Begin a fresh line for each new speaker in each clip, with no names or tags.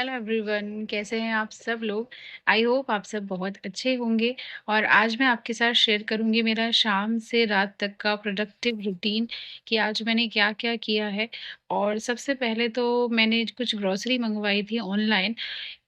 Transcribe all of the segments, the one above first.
Hello everyone, कैसे हैं आप सब लोग। आई होप आप सब बहुत अच्छे होंगे। और आज मैं आपके साथ शेयर करूंगी मेरा शाम से रात तक का प्रोडक्टिव रूटीन कि आज मैंने क्या क्या किया है। और सबसे पहले तो मैंने कुछ ग्रोसरी मंगवाई थी ऑनलाइन,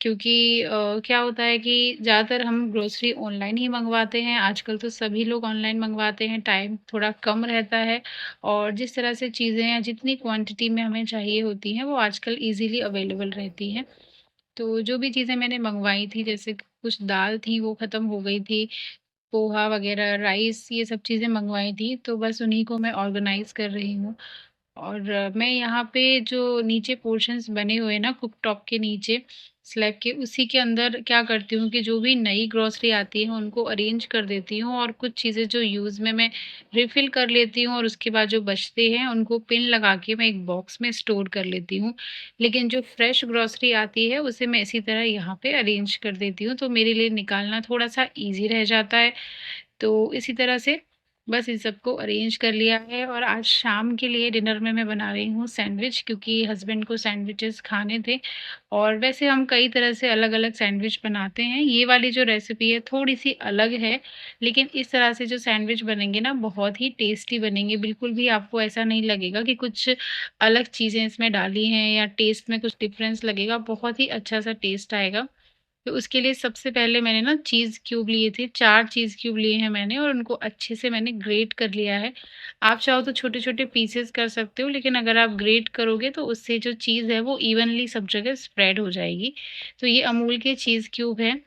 क्योंकि क्या होता है कि ज़्यादातर हम ग्रोसरी ऑनलाइन ही मंगवाते हैं। आजकल तो सभी लोग ऑनलाइन मंगवाते हैं, टाइम थोड़ा कम रहता है और जिस तरह से चीज़ें या जितनी क्वांटिटी में हमें चाहिए होती हैं वो आजकल इजीली अवेलेबल रहती हैं। तो जो भी चीज़ें मैंने मंगवाई थी, जैसे कुछ दाल थी वो ख़त्म हो गई थी, पोहा वग़ैरह, राइस, ये सब चीज़ें मंगवाई थी, तो बस उन्हीं को मैं ऑर्गनाइज़ कर रही हूँ। और मैं यहाँ पे जो नीचे पोर्शंस बने हुए हैं ना कुकटॉप के नीचे स्लैब के, उसी के अंदर क्या करती हूँ कि जो भी नई ग्रोसरी आती है उनको अरेंज कर देती हूँ, और कुछ चीज़ें जो यूज़ में मैं रिफ़िल कर लेती हूँ और उसके बाद जो बचते हैं उनको पिन लगा के मैं एक बॉक्स में स्टोर कर लेती हूँ। लेकिन जो फ्रेश ग्रोसरी आती है उसे मैं इसी तरह यहाँ पे अरेंज कर देती हूँ, तो मेरे लिए निकालना थोड़ा-सा ईज़ी रह जाता है। तो इसी तरह से बस इन सबको अरेंज कर लिया है। और आज शाम के लिए डिनर में मैं बना रही हूँ सैंडविच, क्योंकि हस्बैंड को सैंडविचेस खाने थे। और वैसे हम कई तरह से अलग-अलग सैंडविच बनाते हैं। ये वाली जो रेसिपी है थोड़ी-सी अलग है, लेकिन इस तरह से जो सैंडविच बनेंगे ना बहुत ही टेस्टी बनेंगे। बिल्कुल भी आपको ऐसा नहीं लगेगा कि कुछ अलग चीज़ें इसमें डाली हैं या टेस्ट में कुछ डिफ़रेंस लगेगा, बहुत ही अच्छा-सा टेस्ट आएगा। तो उसके लिए सबसे पहले मैंने ना चीज़ क्यूब लिए थे, 4 चीज़ क्यूब लिए हैं मैंने और उनको अच्छे से मैंने ग्रेट कर लिया है। आप चाहो तो छोटे-छोटे पीसेस कर सकते हो, लेकिन अगर आप ग्रेट करोगे तो उससे जो चीज़ है वो इवनली सब जगह स्प्रेड हो जाएगी। तो ये अमूल के चीज़ क्यूब हैं।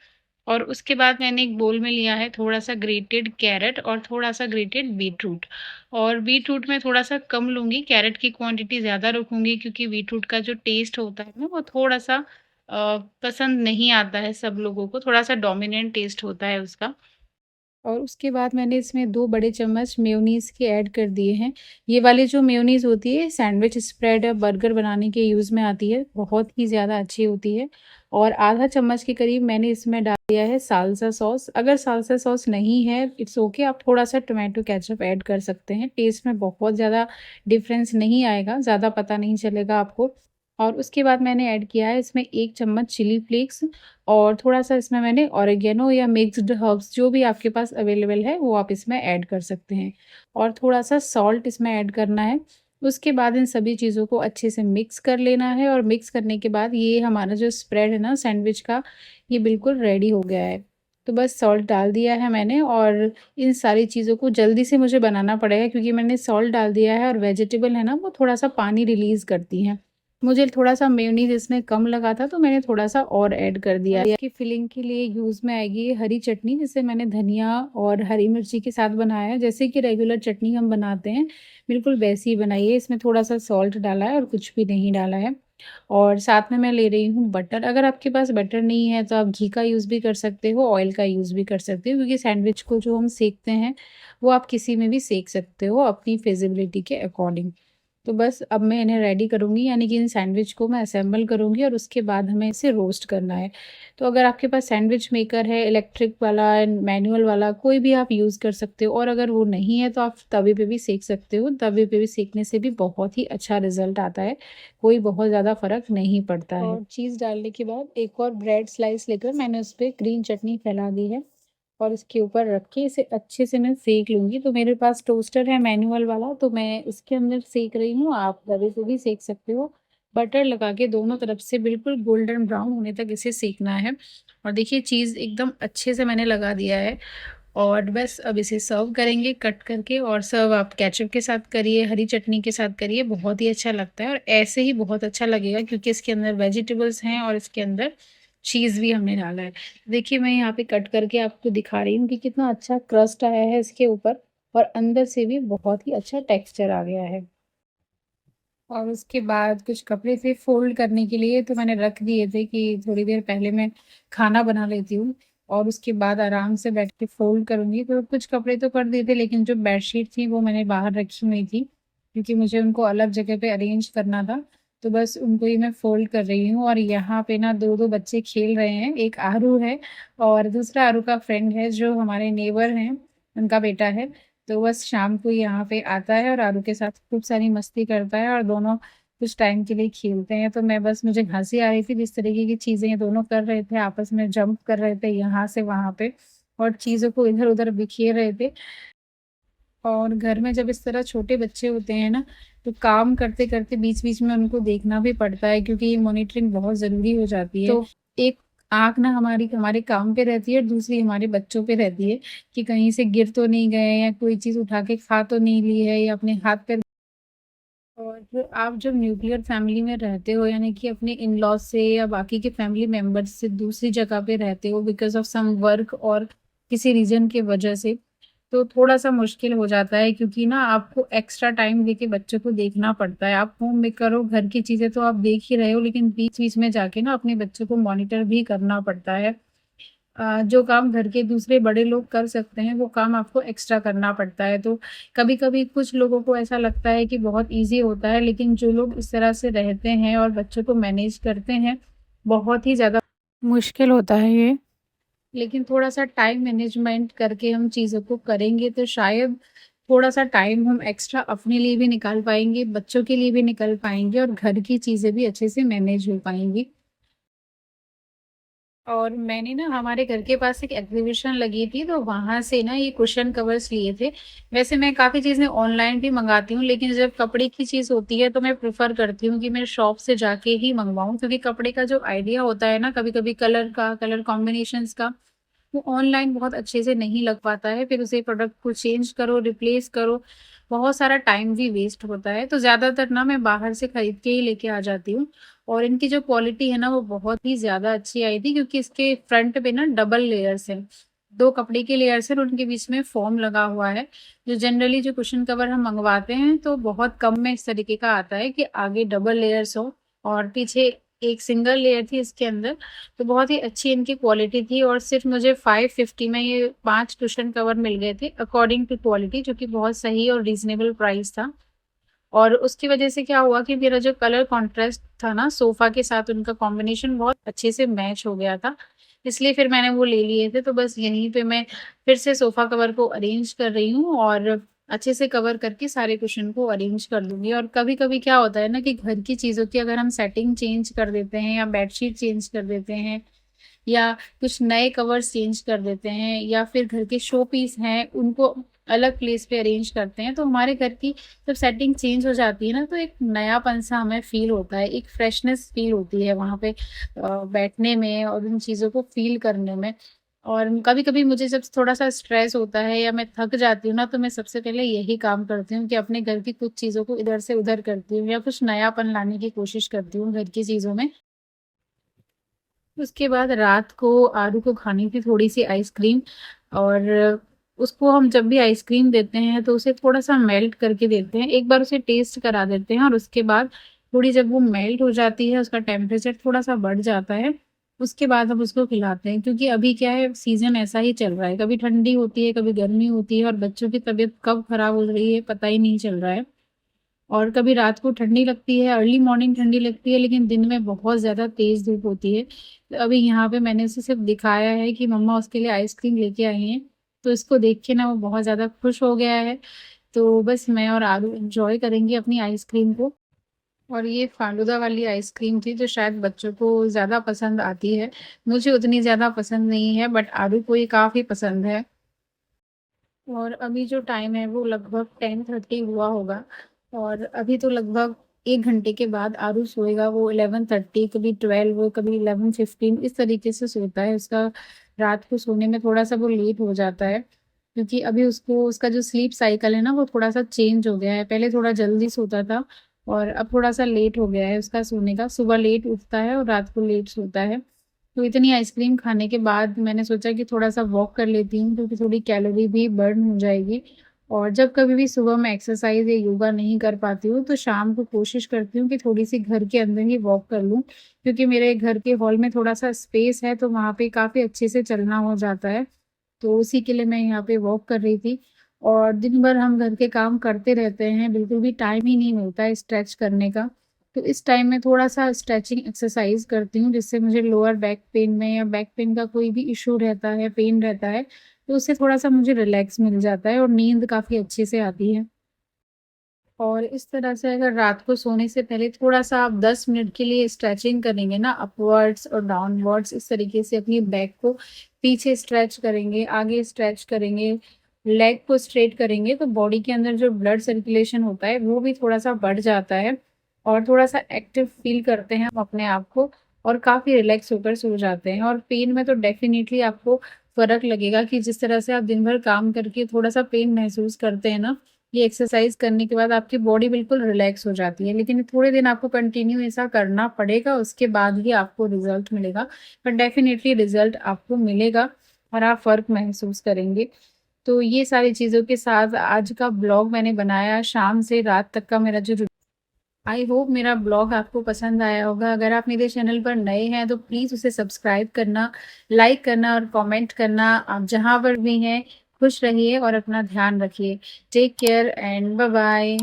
और उसके बाद मैंने एक बोल में लिया है थोड़ा-सा ग्रेटेड कैरट और थोड़ा-सा ग्रेटेड बीटरूट। और बीटरूट मैं थोड़ा-सा कम लूँगी, कैरट की क्वांटिटी ज़्यादा रखूँगी, क्योंकि बीटरूट का जो टेस्ट होता है ना वो थोड़ा-सा पसंद नहीं आता है सब लोगों को, थोड़ा-सा डोमिनेंट टेस्ट होता है उसका। और उसके बाद मैंने इसमें 2 बड़े चम्मच मेयोनीज़ के ऐड कर दिए हैं। ये वाली जो मेयोनीज़ होती है सैंडविच स्प्रेड या बर्गर बनाने के यूज़ में आती है, बहुत ही ज़्यादा अच्छी होती है। और आधा चम्मच के करीब मैंने इसमें डाल दिया है साल्सा सॉस। अगर साल्सा सॉस नहीं है, इट्स ओके, आप थोड़ा-सा टोमेटो केचअप ऐड कर सकते हैं। टेस्ट में बहुत ज़्यादा डिफ़रेंस नहीं आएगा, ज़्यादा पता नहीं चलेगा आपको। और उसके बाद मैंने ऐड किया है इसमें 1 चम्मच चिली फ्लेक्स, और थोड़ा-सा इसमें मैंने ऑरिगेनो या मिक्स्ड हर्ब्स जो भी आपके पास अवेलेबल है वो आप इसमें ऐड कर सकते हैं। और थोड़ा-सा सॉल्ट इसमें ऐड करना है। उसके बाद इन सभी चीज़ों को अच्छे से मिक्स कर लेना है, और मिक्स करने के बाद ये हमारा जो स्प्रेड है ना सैंडविच का, ये बिल्कुल रेडी हो गया है। तो बस सॉल्ट डाल दिया है मैंने, और इन सारी चीज़ों को जल्दी से मुझे बनाना पड़ेगा क्योंकि मैंने सॉल्ट डाल दिया है, और वेजिटेबल है ना वो थोड़ा-सा पानी रिलीज़ करती हैं। मुझे थोड़ा-सा मेयोनीज़ इसमें कम लगा था तो मैंने थोड़ा-सा और ऐड कर दिया है। इसकी फिलिंग के लिए यूज़ में आएगी ये हरी चटनी, जिसे मैंने धनिया और हरी मिर्ची के साथ बनाया है। जैसे कि रेगुलर चटनी हम बनाते हैं, बिल्कुल वैसी ही बनाई है। इसमें थोड़ा-सा सॉल्ट डाला है और कुछ भी नहीं डाला है। और साथ में मैं ले रही हूँ बटर। अगर आपके पास बटर नहीं है तो आप घी का यूज़ भी कर सकते हो, ऑयल का यूज़ भी कर सकते हो, क्योंकि सैंडविच को जो हम सेकते हैं, वो आप किसी में भी सेक सकते हो अपनी फिज़िबिलिटी के अकॉर्डिंग। तो बस अब मैं इन्हें रेडी करूँगी, यानी कि इन सैंडविच को मैं असेंबल करूँगी और उसके बाद हमें इसे रोस्ट करना है। तो अगर आपके पास सैंडविच मेकर है इलेक्ट्रिक वाला, मैनुअल वाला, कोई भी आप यूज़ कर सकते हो, और अगर वो नहीं है तो आप तवे पे भी सेक सकते हो। तवे पे भी सेकने से भी बहुत ही अच्छा रिज़ल्ट आता है, कोई बहुत ज़्यादा फ़र्क नहीं पड़ता है। और चीज़ डालने के बाद एक और ब्रेड स्लाइस लेकर मैंने उस पे ग्रीन चटनी फैला दी है, और इसके ऊपर रख के इसे अच्छे से मैं सेक लूँगी। तो मेरे पास टोस्टर है मैनुअल वाला, तो मैं उसके अंदर सेक रही हूँ, आप तवे पे भी सेक सकते हो। बटर लगा के दोनों तरफ से बिल्कुल गोल्डन ब्राउन होने तक इसे सेकना है। और देखिए चीज़ एकदम अच्छे से मैंने लगा दिया है, और बस अब इसे सर्व करेंगे कट करके। और सर्व आप केचअप के साथ करिए, हरी चटनी के साथ करिए, बहुत ही अच्छा लगता है। और ऐसे ही बहुत अच्छा लगेगा क्योंकि इसके अंदर वेजिटेबल्स हैं और इसके अंदर चीज़ भी हमने डाला है। देखिए मैं यहाँ पे कट करके आपको दिखा रही हूँ कि कितना अच्छा क्रस्ट आया है इसके ऊपर, और अंदर से भी बहुत ही अच्छा टेक्सचर आ गया है। और उसके बाद कुछ कपड़े थे फ़ोल्ड करने के लिए, तो मैंने रख दिए थे कि थोड़ी देर पहले मैं खाना बना लेती हूँ और उसके बाद आराम से बैठ के फ़ोल्ड करूँगी। तो कुछ कपड़े तो कर दिए थे, लेकिन जो बेडशीट थी वो मैंने बाहर रखी हुई थी, क्योंकि मुझे उनको अलग जगह पे अरेंज करना था। तो बस उनको ही मैं फ़ोल्ड कर रही हूँ, और यहाँ पे ना 2-2 बच्चे खेल रहे हैं। एक आरू है और दूसरा आरू का फ्रेंड है जो हमारे नेबर हैं, उनका बेटा है। तो बस शाम को यहाँ पे आता है और आरू के साथ खूब सारी मस्ती करता है, और दोनों कुछ टाइम के लिए खेलते हैं। तो मैं बस मुझे हँसी आ रही थी जिस तरीके की चीज़ें ये दोनों कर रहे थे, आपस में जंप कर रहे थे यहाँ से वहाँ पे और चीज़ों को इधर-उधर बिखेर रहे थे। और घर में जब इस तरह छोटे बच्चे होते हैं ना, तो काम करते-करते बीच-बीच में उनको देखना भी पड़ता है क्योंकि ये मॉनिटरिंग बहुत ज़रूरी हो जाती है। तो एक आँख ना हमारी हमारे काम पे रहती है और दूसरी हमारे बच्चों पे रहती है कि कहीं से गिर तो नहीं गए या कोई चीज़ उठा के खा तो नहीं ली है या अपने हाथ-पैर। और फिर आप जब न्यूक्लियर फैमिली में रहते हो यानी कि अपने इन-लॉज़ से या बाकी के फैमिली मेंबर्स से दूसरी जगह पे रहते हो बिकॉज़ ऑफ सम वर्क और किसी रीज़न की वजह से, तो थोड़ा-सा मुश्किल हो जाता है क्योंकि ना आपको एक्स्ट्रा टाइम देके बच्चों को देखना पड़ता है। आप होम मेकर हो, घर की चीज़ें तो आप देख ही रहे हो लेकिन बीच-बीच में जाके ना अपने बच्चों को मॉनिटर भी करना पड़ता है। जो काम घर के दूसरे बड़े लोग कर सकते हैं, वो काम आपको एक्स्ट्रा करना पड़ता है। तो कभी-कभी कुछ लोगों को ऐसा लगता है कि बहुत ईज़ी होता है, लेकिन जो लोग इस तरह से रहते हैं और बच्चों को मैनेज करते हैं, बहुत ही ज़्यादा मुश्किल होता है ये। लेकिन थोड़ा-सा टाइम मैनेजमेंट करके हम चीज़ों को करेंगे, तो शायद थोड़ा-सा टाइम हम एक्स्ट्रा अपने लिए भी निकाल पाएँगे, बच्चों के लिए भी निकाल पाएँगे और घर की चीज़ें भी अच्छे से मैनेज हो पाएँगी। और मैंने ना हमारे घर के पास एक एग्ज़ीबिशन लगी थी, तो वहाँ से ना ये कुशन कवर्स लिए थे। वैसे मैं काफ़ी चीज़ें ऑनलाइन भी मँगाती हूँ, लेकिन जब कपड़े की चीज़ होती है, तो मैं प्रेफ़र करती हूँ कि मैं शॉप से जाके ही मँगवाऊँ क्योंकि कपड़े का जो आइडिया होता है ना, कभी-कभी कलर का, कलर कॉम्बिनेशंस का, वो ऑनलाइन बहुत अच्छे से नहीं लग पाता है। फिर उसी प्रोडक्ट को चेंज करो, रिप्लेस करो, बहुत सारा टाइम भी वेस्ट होता है। तो ज़्यादातर ना मैं बाहर से खरीद के ही लेके आ जाती हूँ और इनकी जो क्वालिटी है ना वो बहुत ही ज़्यादा अच्छी आई थी क्योंकि इसके फ्रंट पे ना डबल लेयर्स हैं। 2 कपड़े के लेयर्स हैं और उनके बीच में फ़ोम लगा हुआ है। जो जनरली जो कुशन कवर हम मँगवाते हैं तो बहुत कम में इस तरीके का आता है कि आगे डबल लेयर्स हो और पीछे एक सिंगल लेयर थी इसके अंदर। तो बहुत ही अच्छी इनकी क्वालिटी थी और सिर्फ़ मुझे 550 में ये 5 कुशन कवर मिल गए थे अकॉर्डिंग टू क्वालिटी जो कि बहुत सही और रीज़नेबल प्राइस था। और उसकी वज़ह से क्या हुआ कि मेरा जो कलर कॉन्ट्रास्ट था ना सोफ़ा के साथ उनका कॉम्बिनेशन बहुत अच्छे से मैच हो गया था। इसलिए फिर मैंने वो ले लिए थे, तो बस यहीं पे मैं फिर से सोफ़ा कवर को अरेंज कर रही हूँ और अच्छे से कवर करके सारे कुशन को अरेंज कर दूँगी। और कभी-कभी क्या होता है ना कि घर की चीज़ों की अगर हम सेटिंग चेंज कर देते हैं या बेडशीट चेंज कर देते हैं या कुछ नए कवर्स चेंज कर देते हैं या फिर घर के शो पीस हैं, उनको अलग प्लेस पे अरेंज करते हैं, तो हमारे घर की जब सेटिंग चेंज हो जाती है ना, तो एक नयापन-सा हमें फ़ील होता है, एक फ्रेशनेस फ़ील होती है वहाँ पे बैठने में और उन चीज़ों को फ़ील करने में। और कभी-कभी मुझे जब थोड़ा-सा स्ट्रेस होता है या मैं थक जाती हूँ ना, तो मैं सबसे पहले यही काम करती हूँ कि अपने घर की कुछ चीज़ों को इधर से उधर करती हूँ या कुछ नयापन लाने की कोशिश करती हूँ घर की चीज़ों में। उसके बाद रात को आरू को खानी थी थोड़ी-सी आइसक्रीम और उसको हम जब भी आइसक्रीम देते हैं तो उसे थोड़ा-सा मेल्ट करके देते हैं। एक बार उसे टेस्ट करा देते हैं और उसके बाद थोड़ी जब वो मेल्ट हो जाती है, उसका टेम्परेचर थोड़ा-सा बढ़ जाता है, उसके बाद हम उसको खिलाते हैं। क्योंकि अभी क्या है सीज़न ऐसा ही चल रहा है, कभी ठंडी होती है, कभी गर्मी होती है और बच्चों की तबीयत कब खराब हो रही है पता ही नहीं चल रहा है। और कभी रात को ठंडी लगती है, अर्ली मॉर्निंग ठंडी लगती है, लेकिन दिन में बहुत ज़्यादा तेज़ धूप होती है। तो अभी यहाँ पे मैंने उसे सिर्फ़ दिखाया है कि मम्मा उसके लिए आइसक्रीम लेके आई हैं, तो इसको देख के ना वो बहुत ज़्यादा खुश हो गया है। तो बस मैं और आरू एन्जॉय करेंगे अपनी आइसक्रीम को। और ये फालूदा वाली आइसक्रीम थी जो शायद बच्चों को ज़्यादा पसंद आती है। मुझे उतनी ज़्यादा पसंद नहीं है बट आरू को ये काफ़ी पसंद है। और अभी जो टाइम है वो लगभग 10:30 हुआ होगा और अभी तो लगभग 1 घंटे के बाद आरू सोएगा। वो 11:30 कभी 12 कभी 11:15 इस तरीके से सोता है। उसका रात को सोने में थोड़ा-सा वो लेट हो जाता है क्योंकि अभी उसको उसका जो स्लीप साइकिल है ना वो थोड़ा-सा चेंज हो गया है। पहले थोड़ा जल्दी सोता था और अब थोड़ा-सा लेट हो गया है उसका सोने का। सुबह लेट उठता है और रात को लेट सोता है। तो इतनी आइसक्रीम खाने के बाद मैंने सोचा कि थोड़ा-सा वॉक कर लेती हूँ क्योंकि थोड़ी कैलोरी भी बर्न हो जाएगी। और जब कभी भी सुबह मैं एक्सरसाइज़ या योगा नहीं कर पाती हूँ, तो शाम को कोशिश करती हूँ कि थोड़ी-सी घर के अंदर ही वॉक कर लूँ। क्योंकि मेरे घर के हॉल में थोड़ा-सा स्पेस है, तो वहाँ पे काफ़ी अच्छे से चलना हो जाता है। तो उसी के लिए मैं यहाँ पे वॉक कर रही थी। और दिन भर हम घर के काम करते रहते हैं, बिल्कुल भी टाइम ही नहीं मिलता है स्ट्रेच करने का। तो इस टाइम में थोड़ा-सा स्ट्रेचिंग एक्सरसाइज़ करती हूँ, जिससे मुझे लोअर बैक पेन में या बैक पेन का कोई भी इश्यू रहता है, पेन रहता है, तो उससे थोड़ा-सा मुझे रिलैक्स मिल जाता है और नींद काफ़ी अच्छे से आती है। और इस तरह से अगर रात को सोने से पहले थोड़ा-सा आप 10 मिनट के लिए स्ट्रेचिंग करेंगे ना अपवर्ड्स और डाउनवर्ड्स, इस तरीके से अपनी बैक को पीछे स्ट्रेच करेंगे, आगे स्ट्रेच करेंगे, लेग को स्ट्रेट करेंगे, तो बॉडी के अंदर जो ब्लड सर्कुलेशन होता है वो भी थोड़ा-सा बढ़ जाता है और थोड़ा-सा एक्टिव फील करते हैं हम अपने आप को और काफ़ी रिलैक्स होकर सो जाते हैं। और पेन में तो डेफ़िनिटली आपको फ़र्क लगेगा कि जिस तरह से आप दिन भर काम करके थोड़ा-सा पेन महसूस करते हैं ना, ये एक्सरसाइज़ करने के बाद आपकी बॉडी बिल्कुल रिलैक्स हो जाती है। लेकिन थोड़े दिन आपको कंटिन्यू ऐसा करना पड़ेगा, उसके बाद ही आपको रिज़ल्ट मिलेगा। पर डेफ़िनिटली रिज़ल्ट आपको मिलेगा और आप फ़र्क महसूस करेंगे। तो ये सारी चीज़ों के साथ आज का ब्लॉग मैंने बनाया, शाम से रात तक का मेरा जो रू आई होप मेरा ब्लॉग आपको पसंद आया होगा। अगर आप मेरे चैनल पर नए हैं तो प्लीज़ उसे सब्सक्राइब करना, लाइक करना और कमेंट करना। आप जहाँ पर भी हैं, खुश रहिए और अपना ध्यान रखिए। Take care and bye bye.